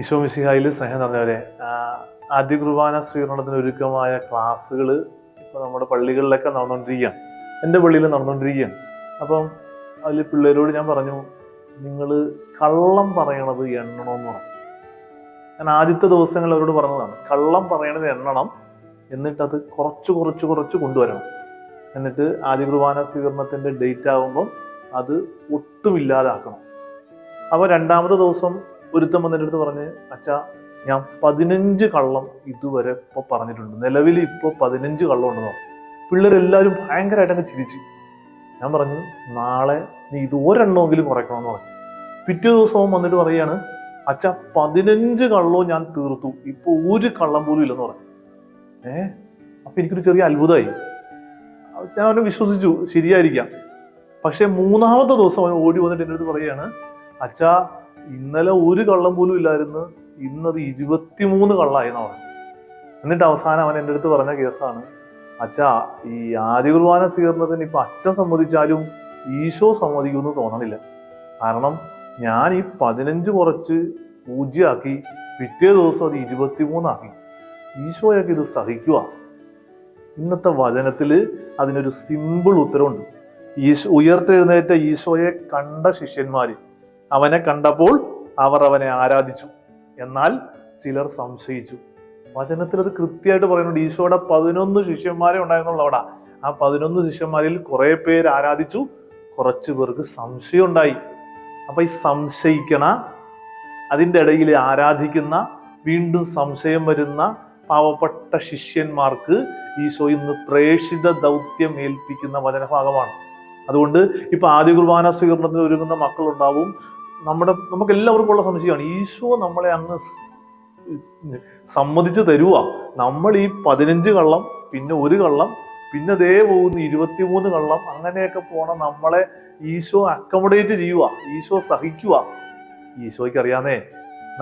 ഈശോ മിശിഹായിൽ സ്നേഹം നിറഞ്ഞവരെ, ആദ്യ കുർബാന സ്വീകരണത്തിന് ഒരുക്കമായ ക്ലാസ്സുകൾ ഇപ്പോൾ നമ്മുടെ പള്ളികളിലൊക്കെ നടന്നുകൊണ്ടിരിക്കുകയാണ്. എൻ്റെ പള്ളിയിൽ നടന്നുകൊണ്ടിരിക്കുകയാണ്. അപ്പം അതിൽ പിള്ളേരോട് ഞാൻ പറഞ്ഞു, നിങ്ങൾ കള്ളം പറയണത് എണ്ണണമെന്ന് പറഞ്ഞു. ഞാൻ ആദ്യത്തെ ദിവസങ്ങളിൽ അവരോട് പറഞ്ഞതാണ്, കള്ളം പറയണത് എണ്ണണം, എന്നിട്ടത് കുറച്ച് കൊണ്ടുവരണം. എന്നിട്ട് ആദ്യ കുർബാന സ്വീകരണത്തിൻ്റെ ഡേറ്റ് ആകുമ്പം അത് ഒട്ടുമില്ലാതാക്കണം. അപ്പോൾ രണ്ടാമത്തെ ദിവസം ഒരുത്തം വന്നിട്ട് അടുത്ത് പറഞ്ഞ്, അച്ഛാ ഞാൻ 15 കള്ളം ഇതുവരെ ഇപ്പോൾ പറഞ്ഞിട്ടുണ്ട്, നിലവിൽ ഇപ്പോൾ 15 കള്ളം ഉണ്ടെന്ന് പറഞ്ഞു. പിള്ളേരെല്ലാവരും ഭയങ്കരമായിട്ട് അങ്ങ് ചിരിച്ചു. ഞാൻ പറഞ്ഞു, നാളെ നീ ഇത് ഒരെണ്ണമെങ്കിലും കുറയ്ക്കണമെന്ന് പറഞ്ഞു. പിറ്റേ ദിവസവും വന്നിട്ട് പറയുകയാണ്, അച്ഛാ 15 കള്ളവും ഞാൻ തീർത്തു, ഇപ്പോൾ ഒരു കള്ളം പോലും ഇല്ലെന്ന് പറഞ്ഞു. അപ്പൊ എനിക്കൊരു ചെറിയ അത്ഭുതമായി. ഞാൻ അവനെ വിശ്വസിച്ചു, ശരിയായിരിക്കാം. പക്ഷെ മൂന്നാമത്തെ ദിവസം അവൻ ഓടി വന്നിട്ട് എൻ്റെ അടുത്ത് പറയുകയാണ്, അച്ഛാ ഇന്നലെ ഒരു കള്ളം പോലും ഇല്ലായിരുന്നു, ഇന്നത് 23 കള്ളായെന്ന് പറഞ്ഞു. എന്നിട്ട് അവസാനം അവൻ എൻ്റെ അടുത്ത് പറഞ്ഞ കേസാണ്, അച്ഛാ ഈ ആദ്യ കുർബാന സ്വീകരണത്തിന് ഇപ്പൊ അച്ഛൻ സമ്മതിച്ചാലും ഈശോ സമ്മതിക്കുമെന്ന് തോന്നണില്ല. കാരണം ഞാൻ ഈ 15 കുറച്ച് 0 ആക്കി, പിറ്റേ ദിവസം അത് 23 ആക്കി. ഈശോയൊക്കെ ഇത് സഹിക്കുക? ഇന്നത്തെ വചനത്തില് അതിനൊരു സിമ്പിൾ ഉത്തരവുണ്ട്. ഉയർത്തെഴുന്നേറ്റ ഈശോയെ കണ്ട ശിഷ്യന്മാര് അവനെ കണ്ടപ്പോൾ അവർ അവനെ ആരാധിച്ചു, എന്നാൽ ചിലർ സംശയിച്ചു. വചനത്തിൽ അത് കൃത്യമായിട്ട് പറയുന്നുണ്ട്. ഈശോയുടെ 11 ശിഷ്യന്മാരെ ഉണ്ടായിരുന്നുള്ളൂ അവിടെ. ആ 11 ശിഷ്യന്മാരിൽ കുറെ പേര് ആരാധിച്ചു, കുറച്ചു പേർക്ക് സംശയം ഉണ്ടായി. അപ്പൊ ഈ സംശയിക്കണ, അതിൻ്റെ ഇടയിൽ ആരാധിക്കുന്ന, വീണ്ടും സംശയം വരുന്ന പാവപ്പെട്ട ശിഷ്യന്മാർക്ക് ഈശോ ഇന്ന് പ്രേക്ഷിത ദൗത്യം ഏൽപ്പിക്കുന്ന വചനഭാഗമാണ്. അതുകൊണ്ട് ഇപ്പൊ ആദ്യ കുർബാന സ്വീകരണത്തിന് ഒരുങ്ങുന്ന മക്കളുണ്ടാവും. നമുക്ക് എല്ലാവർക്കും ഉള്ള സംശയമാണ്, ഈശോ നമ്മളെ അങ്ങ് സമ്മതിച്ചു തരുക? നമ്മൾ ഈ 15 കള്ളം, പിന്നെ ഒരു കള്ളം, പിന്നെ ദേ പോകുന്ന 23 കള്ളം, അങ്ങനെയൊക്കെ പോണ നമ്മളെ ഈശോ അക്കോമഡേറ്റ് ചെയ്യുക? ഈശോ സഹിക്കുക? ഈശോയ്ക്ക് അറിയാന്നേ,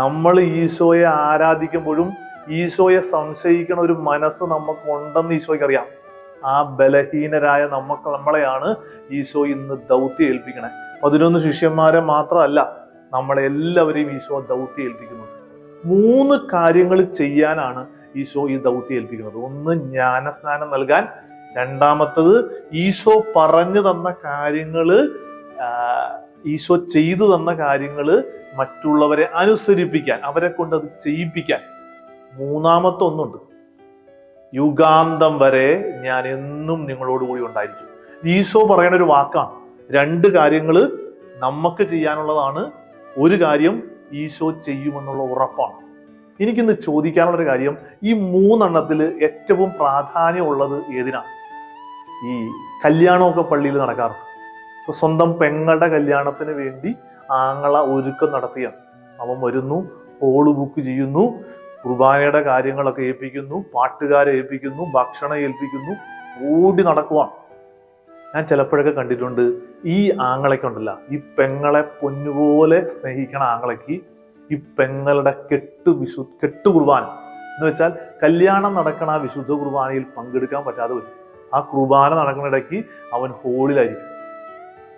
നമ്മൾ ഈശോയെ ആരാധിക്കുമ്പോഴും ഈശോയെ സംശയിക്കണ ഒരു മനസ്സ് നമുക്ക് ഉണ്ടെന്ന് ഈശോയ്ക്ക് അറിയാം. ആ ബലഹീനരായ നമ്മളെയാണ് ഈശോ ഇന്ന് ദൗത്യം ഏൽപ്പിക്കണേ. 11 ശിഷ്യന്മാരെ മാത്രമല്ല, നമ്മളെ എല്ലാവരെയും ഈശോ ദൗത്യം ഏൽപ്പിക്കുന്നത്. 3 കാര്യങ്ങൾ ചെയ്യാനാണ് ഈശോ ഈ ദൗത്യം ഏൽപ്പിക്കുന്നത്. ഒന്ന്, ജ്ഞാനസ്നാനം നൽകാൻ. രണ്ടാമത്തത്, ഈശോ പറഞ്ഞു തന്ന കാര്യങ്ങള്, ഈശോ ചെയ്തു തന്ന കാര്യങ്ങള് മറ്റുള്ളവരെ അനുസരിപ്പിക്കാൻ, അവരെ കൊണ്ട് അത് ചെയ്യിപ്പിക്കാൻ. മൂന്നാമത്തെ ഒന്നുണ്ട്, യുഗാന്തം വരെ ഞാൻ എന്നും നിങ്ങളോട് കൂടി ഉണ്ടായിരിക്കും. ഈശോ പറയുന്ന ഒരു വാക്കാണ്. 2 കാര്യങ്ങൾ നമുക്ക് ചെയ്യാനുള്ളതാണ്, ഒരു കാര്യം ഈശോ ചെയ്യുമെന്നുള്ള ഉറപ്പാണ്. എനിക്കിന്ന് ചോദിക്കാനുള്ളൊരു കാര്യം, ഈ 3 എണ്ണത്തിൽ ഏറ്റവും പ്രാധാന്യമുള്ളത് ഏതിനാണ്? ഈ കല്യാണമൊക്കെ പള്ളിയിൽ നടക്കാറുണ്ട്. ഇപ്പൊ സ്വന്തം പെങ്ങളുടെ കല്യാണത്തിന് വേണ്ടി ആങ്ങള ഒരുക്കം നടത്തിയാണ്. അവൻ വരുന്നു, ഹോള് ബുക്ക് ചെയ്യുന്നു, കുർബാനയുടെ കാര്യങ്ങളൊക്കെ ഏൽപ്പിക്കുന്നു, പാട്ടുകാരെ ഏൽപ്പിക്കുന്നു, ഭക്ഷണം ഏൽപ്പിക്കുന്നു, ഓടി നടക്കുവാണ്. ഞാൻ ചിലപ്പോഴൊക്കെ കണ്ടിട്ടുണ്ട്, ഈ ആങ്ങളയ്ക്കുണ്ടല്ല, ഈ പെങ്ങളെ പൊന്നുപോലെ സ്നേഹിക്കണ ആങ്ങളയ്ക്ക് ഈ പെങ്ങളുടെ കെട്ടു കുർബാന എന്ന് വെച്ചാൽ കല്യാണം നടക്കണ ആ വിശുദ്ധ കുർബാനയിൽ പങ്കെടുക്കാൻ പറ്റാതെ വരും. ആ കുർബാന നടക്കുന്ന ഇടയ്ക്ക് അവൻ ഹോളിലായിരിക്കും.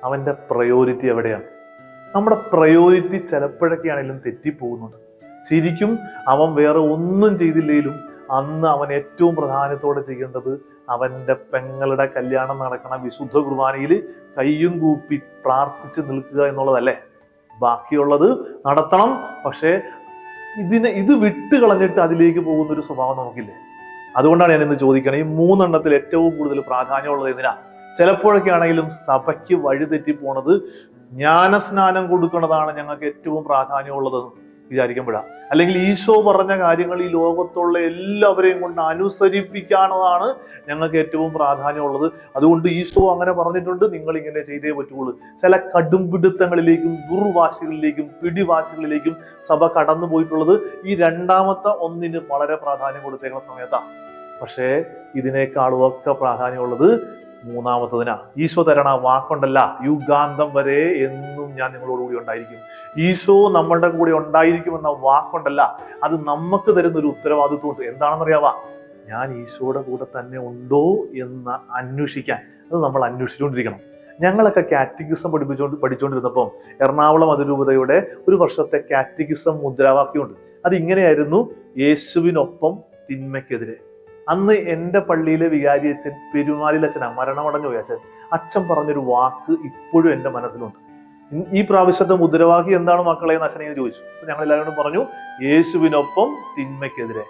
അവന്റെ പ്രയോറിറ്റി എവിടെയാണ്? നമ്മുടെ പ്രയോറിറ്റി ചിലപ്പോഴൊക്കെ ആണെങ്കിലും തെറ്റിപ്പോകുന്നുണ്ട്. ശരിക്കും അവൻ വേറെ ഒന്നും ചെയ്തില്ലെങ്കിലും അന്ന് അവൻ ഏറ്റവും പ്രാധാന്യത്തോടെ ചെയ്യേണ്ടത് അവന്റെ പെങ്ങളുടെ കല്യാണം നടക്കണ വിശുദ്ധ കുർബാനയിൽ കയ്യും കൂപ്പി പ്രാർത്ഥിച്ച് നിൽക്കുക എന്നുള്ളതല്ലേ? ബാക്കിയുള്ളത് നടത്തണം. പക്ഷേ ഇത് വിട്ട് കളഞ്ഞിട്ട് അതിലേക്ക് പോകുന്ന ഒരു സ്വഭാവം നമുക്കില്ലേ? അതുകൊണ്ടാണ് ഞാൻ ഇന്ന് ചോദിക്കണേ, ഈ 3 എണ്ണത്തിൽ ഏറ്റവും കൂടുതൽ പ്രാധാന്യമുള്ളത് എന്തിനാ? ചിലപ്പോഴൊക്കെ ആണെങ്കിലും സഭയ്ക്ക് വഴിതെറ്റി പോണത് ജ്ഞാനസ്നാനം കൊടുക്കുന്നതാണ് ഞങ്ങൾക്ക് ഏറ്റവും പ്രാധാന്യമുള്ളത് വിചാരിക്കുമ്പോഴാണ്. അല്ലെങ്കിൽ ഈശോ പറഞ്ഞ കാര്യങ്ങൾ ഈ ലോകത്തുള്ള എല്ലാവരെയും കൊണ്ട് അനുസരിപ്പിക്കാനുള്ളതാണ് ഞങ്ങൾക്ക് ഏറ്റവും പ്രാധാന്യമുള്ളത്. അതുകൊണ്ട് ഈശോ അങ്ങനെ പറഞ്ഞിട്ടുണ്ട്, നിങ്ങൾ ഇങ്ങനെ ചെയ്തേ പറ്റുള്ളൂ. ചില കടുംപിടുത്തങ്ങളിലേക്കും ദുർവാശികളിലേക്കും പിടിവാശികളിലേക്കും സഭ കടന്നു പോയിട്ടുള്ളത് ഈ രണ്ടാമത്തെ ഒന്നിന് വളരെ പ്രാധാന്യം കൊടുത്തേക്കുന്ന സമയത്താണ്. പക്ഷേ ഇതിനേക്കാളുമൊക്കെ പ്രാധാന്യമുള്ളത് മൂന്നാമത്തതിനാ. ഈശോ തരണ വാക്കുണ്ടല്ല, യുഗാന്തം വരെ എന്നും ഞാൻ നിങ്ങളോടുകൂടി ഉണ്ടായിരിക്കും. ഈശോ നമ്മളുടെ കൂടെ ഉണ്ടായിരിക്കുമെന്ന വാക്കുണ്ടല്ല, അത് നമുക്ക് തരുന്ന ഒരു ഉത്തരവാദിത്വമുണ്ട്. എന്താണെന്നറിയാവാ? ഞാൻ ഈശോയുടെ കൂടെ തന്നെ ഉണ്ടോ എന്ന് അന്വേഷിക്കാൻ. അത് നമ്മൾ അന്വേഷിച്ചുകൊണ്ടിരിക്കണം. ഞങ്ങളൊക്കെ കാറ്റഗിസം പഠിച്ചുകൊണ്ടിരുന്നപ്പം എറണാകുളം അതിരൂപതയുടെ ഒരു വർഷത്തെ കാറ്റഗിസം മുദ്രാവാക്യമുണ്ട്. അതിങ്ങനെയായിരുന്നു: യേശുവിനൊപ്പം തിന്മയ്ക്കെതിരെ. അന്ന് എൻ്റെ പള്ളിയിലെ വികാരി അച്ഛൻ, പെരുമാലിൽ അച്ഛനാ, മരണമടഞ്ഞു പോയ അച്ഛൻ, അച്ഛൻ പറഞ്ഞൊരു വാക്ക് ഇപ്പോഴും എൻ്റെ മനസ്സിലുണ്ട്. ഈ പ്രാവശ്യത്തെ മുദ്രാവാക്യം എന്താണ് മക്കളെ എന്ന് അച്ഛനെ ചോദിച്ചു. അപ്പൊ ഞങ്ങൾ എല്ലാവരും പറഞ്ഞു, യേശുവിനൊപ്പം തിന്മയ്ക്കെതിരെ.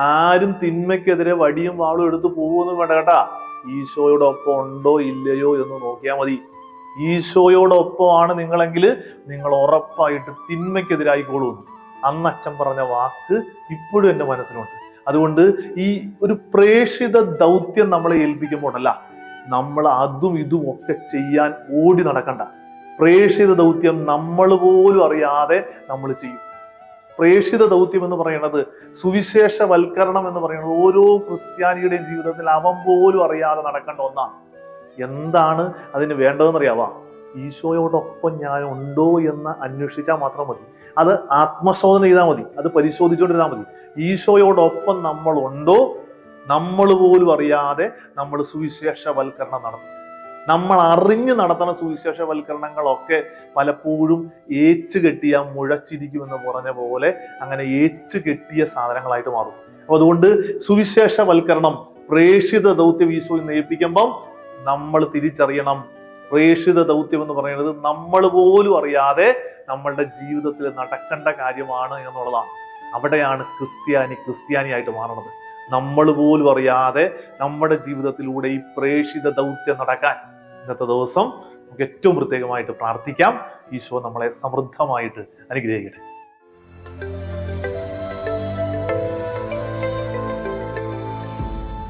ആരും തിന്മയ്ക്കെതിരെ വടിയും വാളും എടുത്ത് പോകുമെന്ന് വേണ്ട കേട്ടാ. ഈശോയോടൊപ്പം ഉണ്ടോ ഇല്ലയോ എന്ന് നോക്കിയാൽ മതി. ഈശോയോടൊപ്പമാണ് നിങ്ങളെങ്കിൽ നിങ്ങൾ ഉറപ്പായിട്ട് തിന്മയ്ക്കെതിരായിക്കോളൂ. അന്ന് അച്ഛൻ പറഞ്ഞ വാക്ക് ഇപ്പോഴും എൻ്റെ മനസ്സിലുണ്ട്. അതുകൊണ്ട് ഈ ഒരു പ്രേക്ഷിത ദൗത്യം നമ്മളെ ഏൽപ്പിക്കുമ്പോഴല്ല, നമ്മൾ അതും ഇതും ഒക്കെ ചെയ്യാൻ ഓടി നടക്കണ്ട. പ്രേക്ഷിത ദൗത്യം നമ്മൾ പോലും അറിയാതെ നമ്മൾ ചെയ്യും. പ്രേക്ഷിത ദൗത്യം എന്ന് പറയുന്നത്, സുവിശേഷവൽക്കരണം എന്ന് പറയുന്നത് ഓരോ ക്രിസ്ത്യാനിയുടെയും ജീവിതത്തിൽ അവൻ പോലും അറിയാതെ നടക്കേണ്ട ഒന്നാണ്. എന്താണ് അതിന് വേണ്ടതെന്ന് അറിയാവാ? ഈശോയോടൊപ്പം ഞാൻ ഉണ്ടോ എന്ന് അന്വേഷിച്ചാൽ മാത്രം മതി. അത് ആത്മശോധന ചെയ്താൽ മതി, അത് പരിശോധിച്ചുകൊണ്ടിരുന്നാൽ മതി. ഈശോയോടൊപ്പം നമ്മൾ ഉണ്ടോ, നമ്മൾ പോലും അറിയാതെ നമ്മൾ സുവിശേഷവൽക്കരണം നടത്തും. നമ്മൾ അറിഞ്ഞു നടത്തുന്ന സുവിശേഷവൽക്കരണങ്ങളൊക്കെ പലപ്പോഴും ഏച്ചുകെട്ടിയ മുഴച്ചിരിക്കുമെന്ന് പറഞ്ഞ പോലെ അങ്ങനെ ഏച്ചുകെട്ടിയ സാധനങ്ങളായിട്ട് മാറും. അപ്പൊ അതുകൊണ്ട് സുവിശേഷവൽക്കരണം, പ്രേക്ഷിത ദൗത്യം ഈശോ ഏൽപ്പിക്കുമ്പം നമ്മൾ തിരിച്ചറിയണം, പ്രേക്ഷിത ദൗത്യം എന്ന് പറയുന്നത് നമ്മൾ പോലും അറിയാതെ നമ്മളുടെ ജീവിതത്തിൽ നടക്കേണ്ട കാര്യമാണ് എന്നുള്ളതാണ്. അവിടെയാണ് ക്രിസ്ത്യാനിയായിട്ട് മാറുന്നത്. നമ്മൾ പോലും അറിയാതെ നമ്മുടെ ജീവിതത്തിലൂടെ ഈ പ്രേക്ഷിത ദൗത്യം നടക്കാൻ ഇന്നത്തെ ദിവസം നമുക്ക് ഏറ്റവും പ്രത്യേകമായിട്ട് പ്രാർത്ഥിക്കാം. ഈശോ നമ്മളെ സമൃദ്ധമായിട്ട് അനുഗ്രഹിക്കട്ടെ.